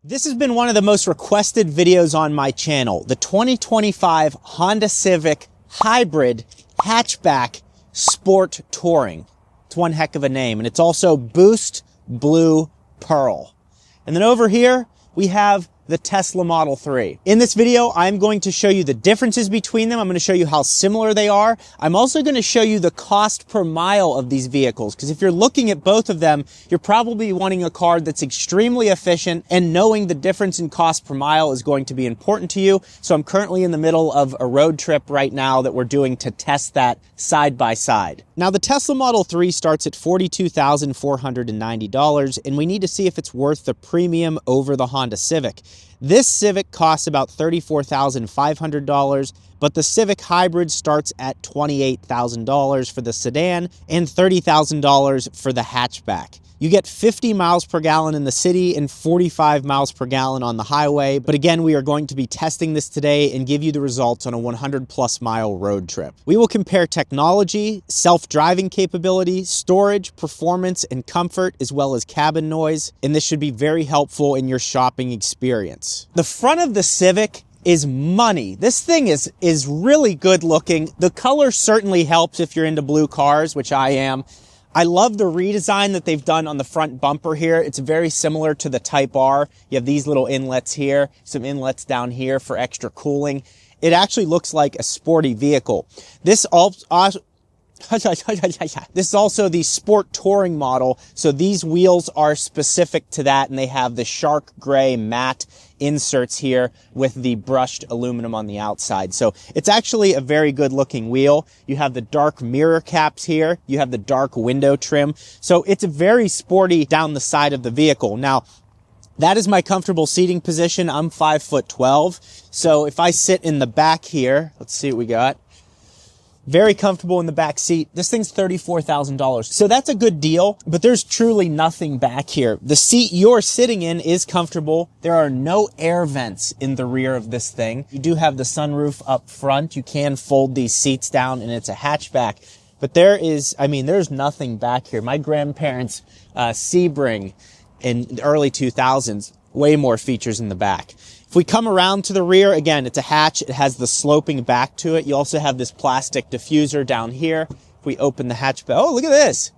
This has been one of the most requested videos on my channel, the 2025 Honda Civic Hybrid Hatchback Sport Touring. It's one heck of a name, and it's also Boost Blue Pearl. And then over here, we have the Tesla Model 3. In this video, I'm going to show you the differences between them. I'm going to show you how similar they are. I'm also going to show you the cost per mile of these vehicles, because if you're looking at both of them, you're probably wanting a car that's extremely efficient, and knowing the difference in cost per mile is going to be important to you. So I'm currently in the middle of a road trip right now that we're doing to test that side by side. Now, the Tesla Model 3 starts at $42,490, and we need to see if it's worth the premium over the Honda Civic. This Civic costs about $34,500, but the Civic Hybrid starts at $28,000 for the sedan and $30,000 for the hatchback. You get 50 miles per gallon in the city and 45 miles per gallon on the highway. But again, we are going to be testing this today and give you the results on a 100+ mile road trip. We will compare technology, self-driving capability, storage, performance, and comfort, as well as cabin noise. And this should be very helpful in your shopping experience. The front of the Civic is money. This thing is really good looking. The color certainly helps if you're into blue cars, which I am. I love the redesign that they've done on the front bumper here. It's very similar to the Type R. You have these little inlets here, some inlets down here for extra cooling. It actually looks like a sporty vehicle. This is also the Sport Touring model, so these wheels are specific to that, and they have the shark gray matte inserts here with the brushed aluminum on the outside. So it's actually a very good looking wheel. You have the dark mirror caps here. You have the dark window trim. So it's very sporty down the side of the vehicle. Now, that is my comfortable seating position. I'm 5'12". So if I sit in the back here, let's see what we got. Very comfortable in the back seat. This thing's $34,000. So that's a good deal, but there's truly nothing back here. The seat you're sitting in is comfortable. There are no air vents in the rear of this thing. You do have the sunroof up front. You can fold these seats down, and it's a hatchback. But there's nothing back here. My grandparents' Sebring in the early 2000s, way more features in the back. If we come around to the rear, again, it's a hatch. It has the sloping back to it. You also have this plastic diffuser down here. If we open the hatchback, oh, look at this.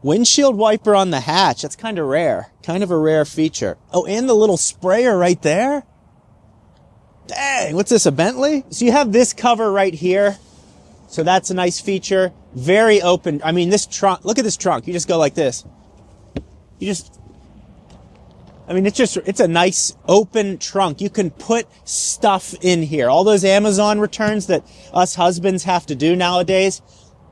Windshield wiper on the hatch. That's kind of rare. Kind of a rare feature. Oh, and the little sprayer right there. Dang, what's this, a Bentley? So you have this cover right here. So that's a nice feature. Very open. I mean, this trunk, look at this trunk. You just go like this. It's a nice open trunk. You can put stuff in here. All those Amazon returns that us husbands have to do nowadays,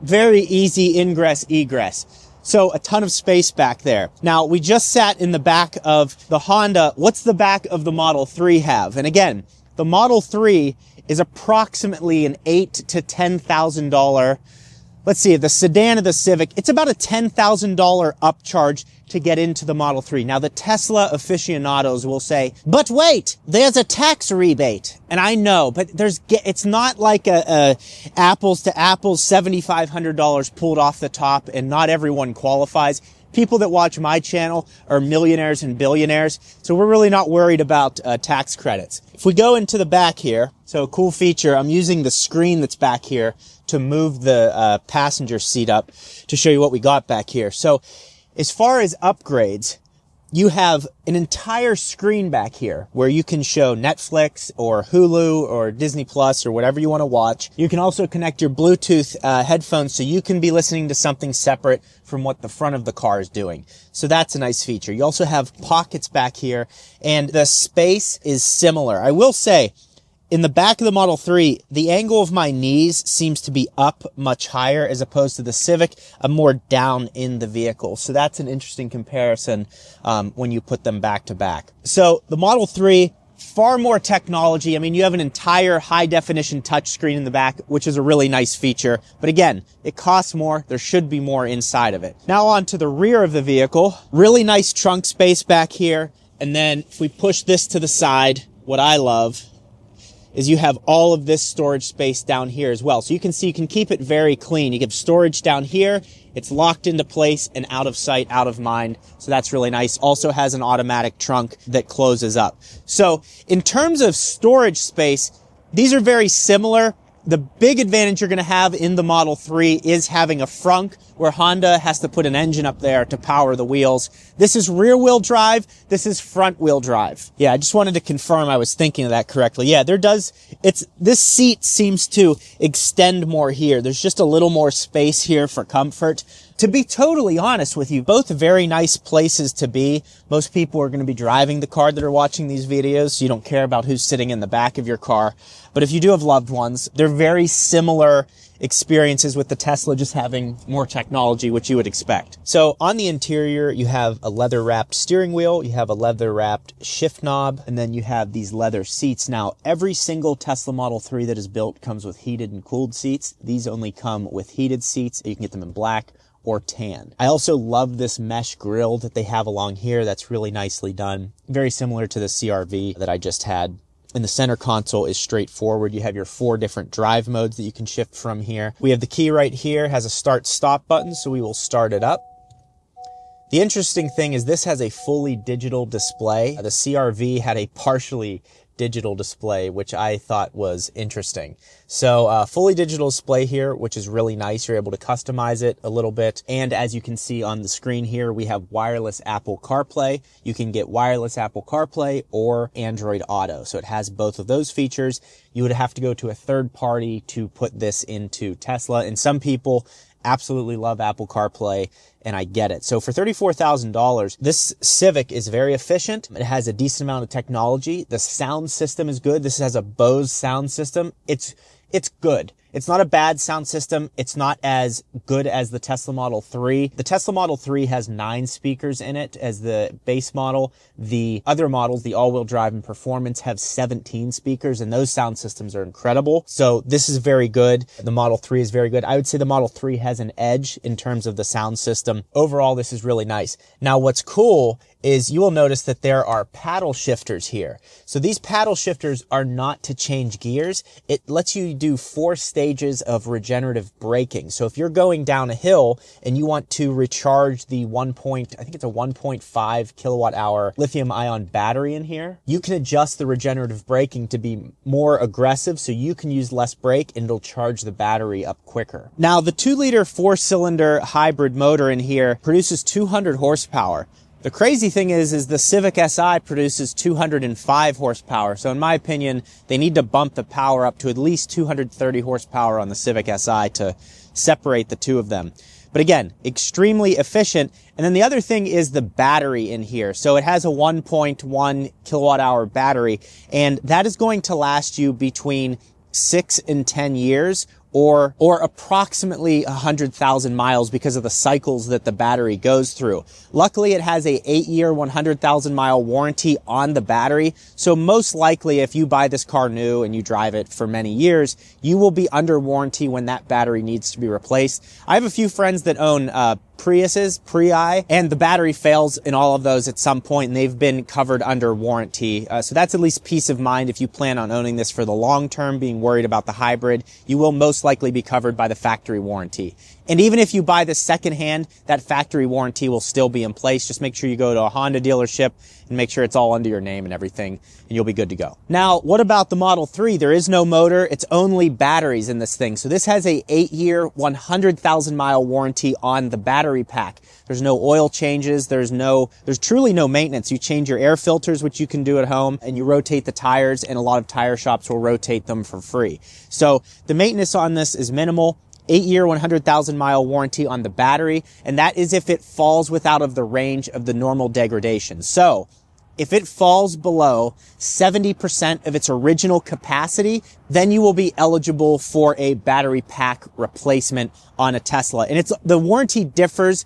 very easy ingress, egress. So a ton of space back there. Now, we just sat in the back of the Honda. What's the back of the Model 3 have? And again, the Model 3 is approximately an $8,000 to $10,000. Let's see, the sedan of the Civic, it's about a $10,000 upcharge to get into the Model 3. Now, the Tesla aficionados will say, but wait, there's a tax rebate. And I know, but it's not like a apples to apples $7,500 pulled off the top, and not everyone qualifies. People that watch my channel are millionaires and billionaires, so we're really not worried about tax credits. If we go into the back here, so a cool feature, I'm using the screen that's back here to move the passenger seat up to show you what we got back here. So as far as upgrades, you have an entire screen back here where you can show Netflix or Hulu or Disney Plus or whatever you want to watch. You can also connect your Bluetooth headphones so you can be listening to something separate from what the front of the car is doing. So that's a nice feature. You also have pockets back here, and the space is similar. I will say, in the back of the Model 3, the angle of my knees seems to be up much higher, as opposed to the Civic. I'm more down in the vehicle. So that's an interesting comparison when you put them back to back. So the Model 3, far more technology. I mean, you have an entire high-definition touchscreen in the back, which is a really nice feature. But again, it costs more. There should be more inside of it. Now on to the rear of the vehicle. Really nice trunk space back here. And then if we push this to the side, what I love is you have all of this storage space down here as well. So you can see you can keep it very clean. You have storage down here. It's locked into place and out of sight, out of mind. So that's really nice. Also has an automatic trunk that closes up. So in terms of storage space, these are very similar. The big advantage you're going to have in the Model 3 is having a frunk, where Honda has to put an engine up there to power the wheels. This is rear-wheel drive. This is front-wheel drive. Yeah, I just wanted to confirm I was thinking of that correctly. Yeah, this seat seems to extend more here. There's just a little more space here for comfort. To be totally honest with you, both very nice places to be. Most people are going to be driving the car that are watching these videos, so you don't care about who's sitting in the back of your car. But if you do have loved ones, they're very similar experiences with the Tesla, just having more technology, which you would expect. So on the interior, you have a leather-wrapped steering wheel, you have a leather-wrapped shift knob, and then you have these leather seats. Now, every single Tesla Model 3 that is built comes with heated and cooled seats. These only come with heated seats. You can get them in black or tan. I also love this mesh grille that they have along here. That's really nicely done. Very similar to the CR-V that I just had. And the center console is straightforward. You have your 4 different drive modes that you can shift from here. We have the key right here, has a start-stop button, so we will start it up. The interesting thing is this has a fully digital display. The CR-V had a partially digital display, which I thought was interesting. So fully digital display here, which is really nice. You're able to customize it a little bit. And as you can see on the screen here, we have wireless Apple CarPlay. You can get wireless Apple CarPlay or Android Auto. So it has both of those features. You would have to go to a third party to put this into Tesla. And some people absolutely love Apple CarPlay, and I get it. So for $34,000, this Civic is very efficient. It has a decent amount of technology. The sound system is good. This has a Bose sound system. It's good. It's not a bad sound system. It's not as good as the Tesla Model 3. The Tesla Model 3 has 9 speakers in it as the base model. The other models, the all-wheel drive and performance, have 17 speakers, and those sound systems are incredible. So this is very good. The Model 3 is very good. I would say the Model 3 has an edge in terms of the sound system. Overall, this is really nice. Now, what's cool is you will notice that there are paddle shifters here. So these paddle shifters are not to change gears. It lets you do 4 stages of regenerative braking. So if you're going down a hill and you want to recharge the I think it's a 1.5 kilowatt hour lithium ion battery in here, you can adjust the regenerative braking to be more aggressive so you can use less brake and it'll charge the battery up quicker. Now, the 2-liter 4-cylinder hybrid motor in here produces 200 horsepower. The crazy thing is the Civic Si produces 205 horsepower. So in my opinion, they need to bump the power up to at least 230 horsepower on the Civic Si to separate the two of them. But again, extremely efficient. And then the other thing is the battery in here. So it has a 1.1 kilowatt hour battery, and that is going to last you between 6 and 10 years, or approximately 100,000 miles because of the cycles that the battery goes through. Luckily, it has a 8-year, 100,000 mile warranty on the battery. So most likely, if you buy this car new and you drive it for many years, you will be under warranty when that battery needs to be replaced. I have a few friends that own Priuses, and the battery fails in all of those at some point, and they've been covered under warranty. So that's at least peace of mind if you plan on owning this for the long term, being worried about the hybrid. You will most likely be covered by the factory warranty. And even if you buy this secondhand, that factory warranty will still be in place. Just make sure you go to a Honda dealership and make sure it's all under your name and everything, and you'll be good to go. Now, what about the Model 3? There is no motor. It's only batteries in this thing. So this has a 8-year, 100,000 mile warranty on the battery pack. There's no oil changes. There's truly no maintenance. You change your air filters, which you can do at home, and you rotate the tires, and a lot of tire shops will rotate them for free. So the maintenance on this is minimal. 8-year, 100,000 mile warranty on the battery, and that is if it falls without of the range of the normal degradation. So if it falls below 70% of its original capacity, then you will be eligible for a battery pack replacement on a Tesla. And the warranty differs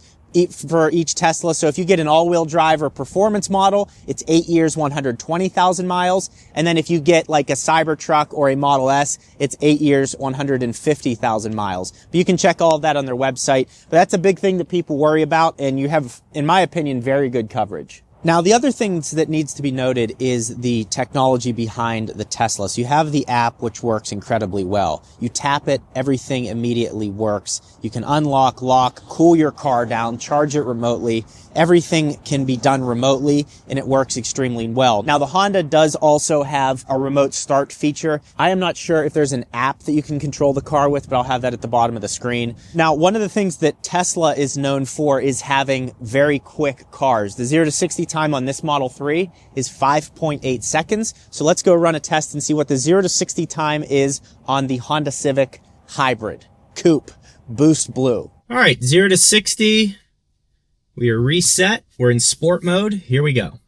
for each Tesla. So if you get an all-wheel drive or performance model, it's 8 years, 120,000 miles. And then if you get like a Cybertruck or a Model S, it's 8 years, 150,000 miles. But you can check all of that on their website. But that's a big thing that people worry about, and you have, in my opinion, very good coverage. Now, the other things that needs to be noted is the technology behind the Tesla. So you have the app, which works incredibly well. You tap it, everything immediately works. You can unlock, lock, cool your car down, charge it remotely. Everything can be done remotely, and it works extremely well. Now, the Honda does also have a remote start feature. I am not sure if there's an app that you can control the car with, but I'll have that at the bottom of the screen. Now, one of the things that Tesla is known for is having very quick cars. The 0 to 60 time on this Model 3 is 5.8 seconds. So let's go run a test and see what the 0 to 60 time is on the Honda Civic Hybrid Coupe Boost Blue. All right, 0 to 60. We are reset. We're in sport mode. Here we go.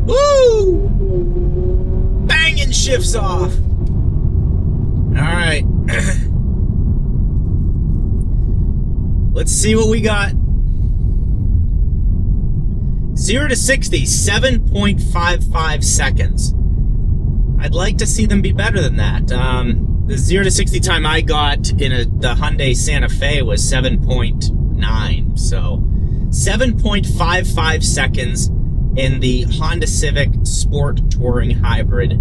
Woo! Banging shifts off. All right. Let's see what we got. 0 to 60, 7.55 seconds. I'd like to see them be better than that. The 0 to 60 time I got in the Hyundai Santa Fe was 7.9. So 7.55 seconds in the Honda Civic Sport Touring Hybrid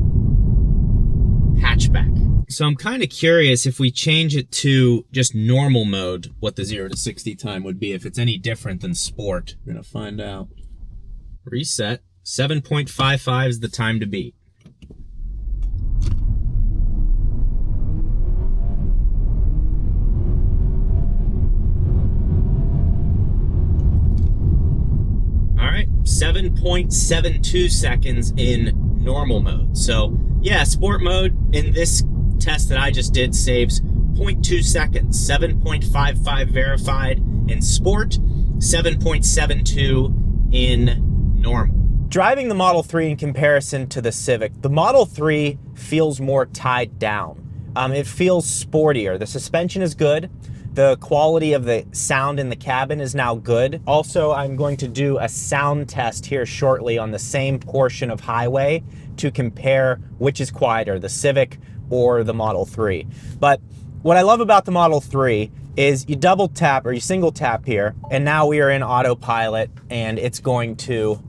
hatchback. So I'm kind of curious if we change it to just normal mode, what the 0 to 60 time would be, if it's any different than sport. We're going to find out. Reset. 7.55 is the time to beat. All right, 7.72 seconds in normal mode. So yeah, sport mode in this test that I just did saves 0.2 seconds. 7.55 verified in sport, 7.72 in normal. Driving the Model 3 in comparison to the Civic, the Model 3 feels more tied down. It feels sportier. The suspension is good. The quality of the sound in the cabin is now good. Also, I'm going to do a sound test here shortly on the same portion of highway to compare which is quieter, the Civic or the Model 3. But what I love about the Model 3 is you double tap or you single tap here, and now we are in autopilot, and it's going to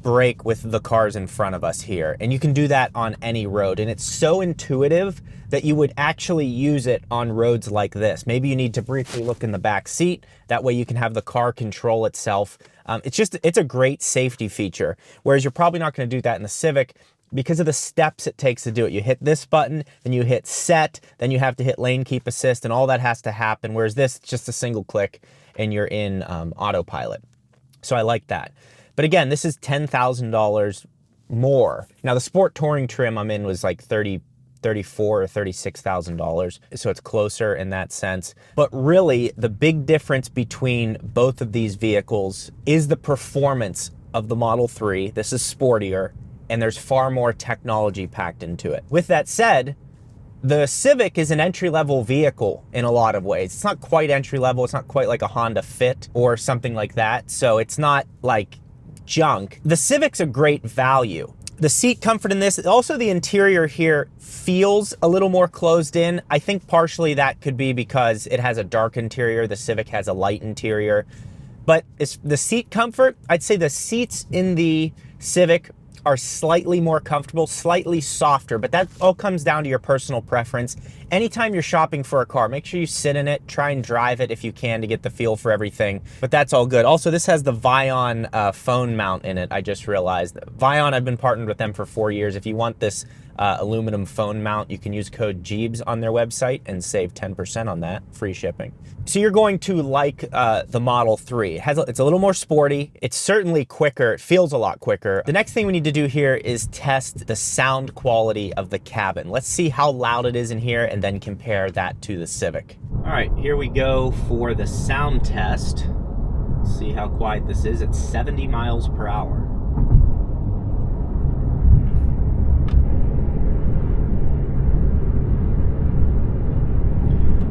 brake with the cars in front of us here. And you can do that on any road, and it's so intuitive that you would actually use it on roads like this. Maybe you need to briefly look in the back seat. That way you can have the car control itself. It's a great safety feature, whereas you're probably not going to do that in the Civic because of the steps it takes to do it. You hit this button, then you hit set, then you have to hit lane keep assist, and all that has to happen, whereas this, it's just a single click and you're in autopilot. So I like that. But again, this is $10,000 more. Now the sport touring trim I'm in was like $34,000 or $36,000, so it's closer in that sense. But really, the big difference between both of these vehicles is the performance of the Model 3. This is sportier, and there's far more technology packed into it. With that said, the Civic is an entry-level vehicle in a lot of ways. It's not quite entry-level. It's not quite like a Honda Fit or something like that, so it's not like junk. The Civic's a great value. The seat comfort in this, also the interior here feels a little more closed in. I think partially that could be because it has a dark interior. The Civic has a light interior. But it's the seat comfort, I'd say the seats in the Civic are slightly more comfortable, slightly softer, but that all comes down to your personal preference. Anytime you're shopping for a car, make sure you sit in it, try and drive it if you can to get the feel for everything, but that's all good. Also, this has the Vion phone mount in it. I just realized Vion, I've been partnered with them for 4 years. If you want this aluminum phone mount, you can use code Gjeebs on their website and save 10% on that, free shipping. So you're going to like the Model 3. It's a little more sporty. It's certainly quicker. It feels a lot quicker. The next thing we need to do here is test the sound quality of the cabin. Let's see how loud it is in here and then compare that to the Civic. All right, here we go for the sound test. Let's see how quiet this is. It's 70 miles per hour.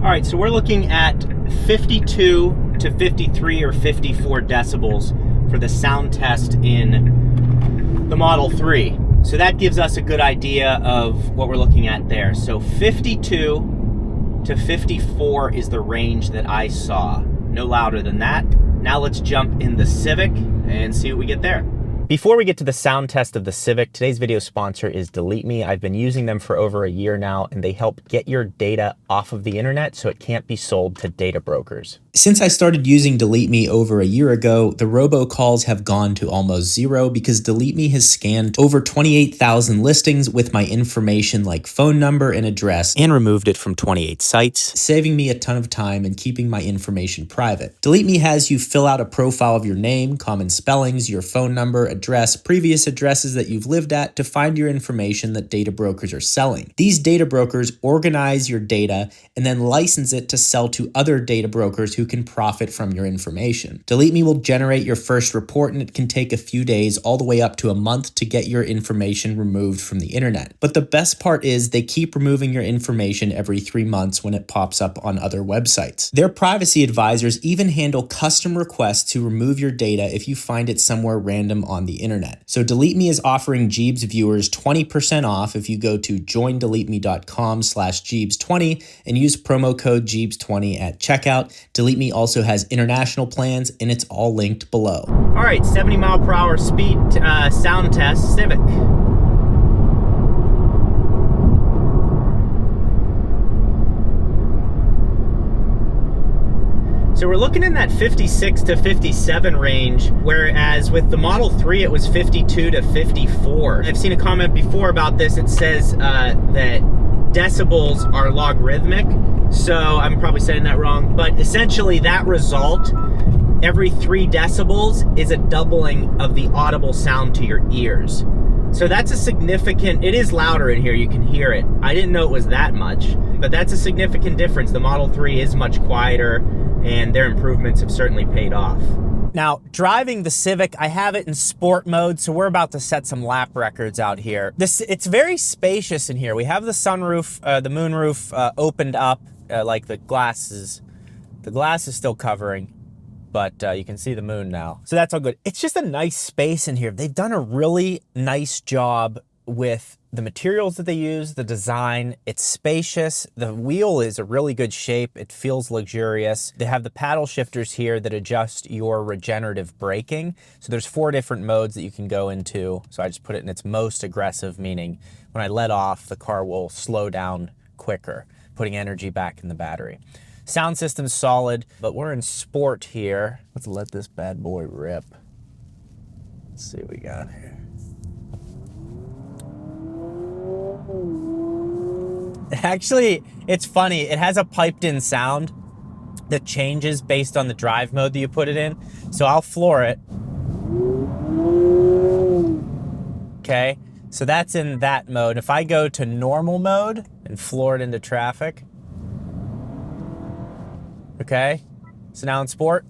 All right, so we're looking at 52 to 53 or 54 decibels for the sound test in the Model 3. So that gives us a good idea of what we're looking at there. So 52 to 54 is the range that I saw. No louder than that. Now let's jump in the Civic and see what we get there. Before we get to the sound test of the Civic, today's video sponsor is Delete Me. I've been using them for over a year now, and they help get your data off of the internet so it can't be sold to data brokers. Since I started using Delete Me over a year ago, the robocalls have gone to almost zero because Delete Me has scanned over 28,000 listings with my information like phone number and address and removed it from 28 sites, saving me a ton of time and keeping my information private. Delete Me has you fill out a profile of your name, common spellings, your phone number, address, previous addresses that you've lived at to find your information that data brokers are selling. These data brokers organize your data and then license it to sell to other data brokers who can profit from your information. Delete Me will generate your first report, and it can take a few days all the way up to a month to get your information removed from the internet. But the best part is they keep removing your information every 3 months when it pops up on other websites. Their privacy advisors even handle custom requests to remove your data if you find it somewhere random on the internet. So Delete Me is offering Gjeebs viewers 20% off if you go to joindeleteme.com/Gjeebs20 and use promo code Gjeebs20 at checkout. Delete Me also has international plans, and it's all linked below. All right, 70 mile per hour speed sound test Civic. So we're looking in that 56 to 57 range, whereas with the Model 3, it was 52 to 54. I've seen a comment before about this. It says that decibels are logarithmic. So I'm probably saying that wrong, but essentially that result, every 3 decibels is a doubling of the audible sound to your ears. So that's a significant, it is louder in here, you can hear it. I didn't know it was that much, but that's a significant difference. The Model 3 is much quieter, and their improvements have certainly paid off. Now, driving the Civic, I have it in sport mode, so we're about to set some lap records out here. It's very spacious in here. We have the sunroof, the moonroof opened up, like the glass is still covering, but you can see the moon now. So that's all good. It's just a nice space in here. They've done a really nice job with the materials that they use, the design. It's spacious. The wheel is a really good shape. It feels luxurious. They have the paddle shifters here that adjust your regenerative braking. So there's 4 different modes that you can go into. So I just put it in its most aggressive, meaning when I let off, the car will slow down quicker, putting energy back in the battery. Sound system's solid, but we're in sport here. Let's let this bad boy rip. Let's see what we got here. Actually, it's funny. It has a piped-in sound that changes based on the drive mode that you put it in. So I'll floor it. Okay, so that's in that mode. If I go to normal mode and floor it into traffic. Okay, so now in sport.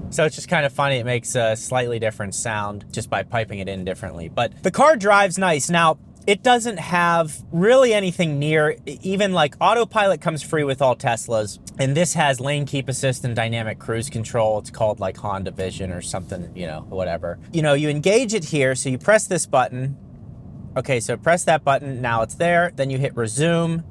So it's just kind of funny. It makes a slightly different sound just by piping it in differently. But the car drives nice. Now, it doesn't have really anything near, even like Autopilot comes free with all Teslas. And this has lane keep assist and dynamic cruise control. It's called like Honda Vision or something, you know, whatever. You know, you engage it here. So you press this button. Okay, so press that button. Now it's there. Then you hit resume.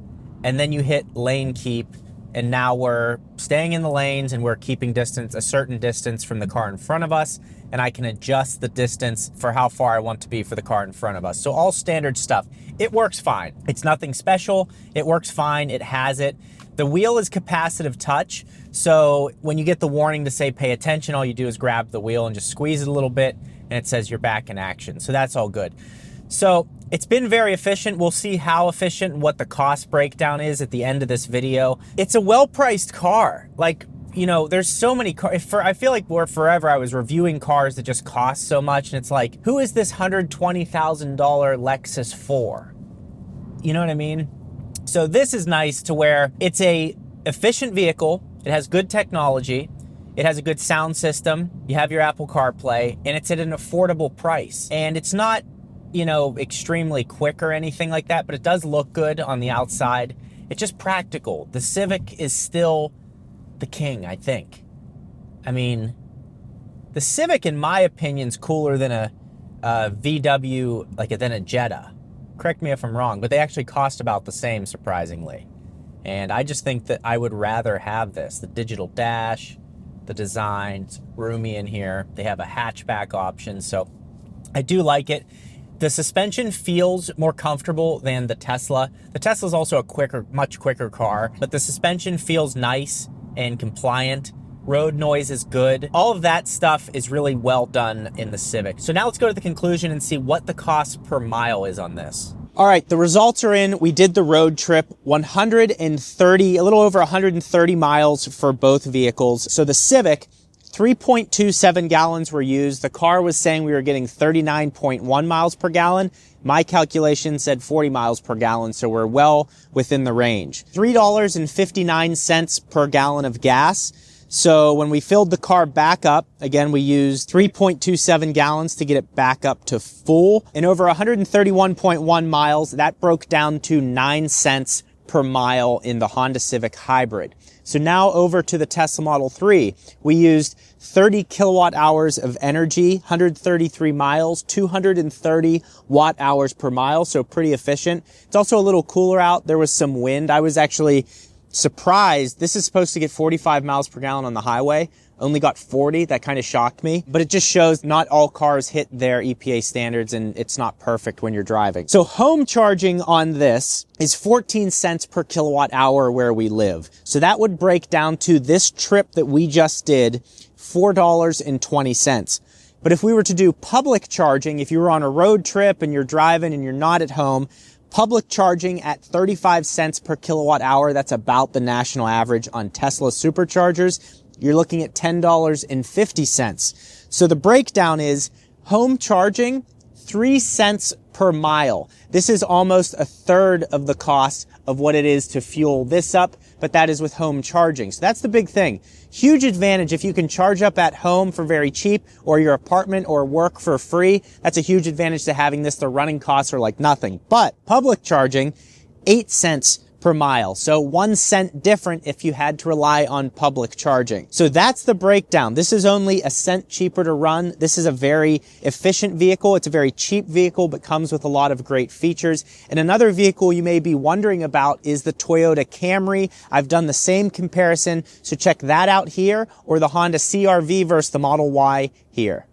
And then you hit lane keep. And now we're staying in the lanes and we're keeping distance, a certain distance from the car in front of us. And I can adjust the distance for how far I want to be for the car in front of us. So all standard stuff. It works fine. It's nothing special. It works fine. It has it. The wheel is capacitive touch. So when you get the warning to say pay attention, all you do is grab the wheel and just squeeze it a little bit and it says you're back in action. So that's all good. So it's been very efficient. We'll see how efficient and what the cost breakdown is at the end of this video. It's a well-priced car. Like, you know, there's so many cars. I feel like forever I was reviewing cars that just cost so much. And it's like, who is this $120,000 Lexus for? You know what I mean? So this is nice to where it's a efficient vehicle. It has good technology. It has a good sound system. You have your Apple CarPlay, and it's at an affordable price. And it's not, you know, extremely quick or anything like that, but it does look good on the outside. It's just practical. The Civic is still the king, I think. I mean, the Civic, in my opinion, is cooler than a VW, than a Jetta. correct me if I'm wrong, but they actually cost about the same, surprisingly. And I just think that I would rather have this. The digital dash, the design's roomy in here. They have a hatchback option, so I do like it. The suspension feels more comfortable than the Tesla. The Tesla's also a quicker, much quicker car, but the suspension feels nice and compliant. Road noise is good. All of that stuff is really well done in the Civic. So now let's go to the conclusion and see what the cost per mile is on this. All right, the results are in. We did the road trip, 130, a little over 130 miles for both vehicles. So the Civic, 3.27 gallons were used. The car was saying we were getting 39.1 miles per gallon. My calculation said 40 miles per gallon, so we're well within the range. $3.59 per gallon of gas. So when we filled the car back up, again, we used 3.27 gallons to get it back up to full. And over 131.1 miles, that broke down to 9 cents per mile in the Honda Civic Hybrid. So now over to the Tesla Model 3. We used 30 kilowatt hours of energy, 133 miles, 230 watt hours per mile, so pretty efficient. It's also a little cooler out. There was some wind. I was actually surprised. This is supposed to get 45 miles per gallon on the highway. Only got 40. That kind of shocked me. But it just shows not all cars hit their EPA standards, and it's not perfect when you're driving. So home charging on this is 14 cents per kilowatt hour where we live. So that would break down to this trip that we just did, $4.20. But if we were to do public charging, if you were on a road trip and you're driving and you're not at home, public charging at 35 cents per kilowatt hour, that's about the national average on Tesla superchargers, you're looking at $10.50. So the breakdown is home charging, 3 cents per mile. This is almost a third of the cost of what it is to fuel this up, but that is with home charging. So that's the big thing. Huge advantage if you can charge up at home for very cheap, or your apartment or work for free. That's a huge advantage to having this. The running costs are like nothing. But public charging, 8 cents per mile. So 1 cent different if you had to rely on public charging. So that's the breakdown. This is only a cent cheaper to run. This is a very efficient vehicle. It's a very cheap vehicle, but comes with a lot of great features. And another vehicle you may be wondering about is the Toyota Camry. I've done the same comparison. So check that out here, or the Honda CR-V versus the Model Y here.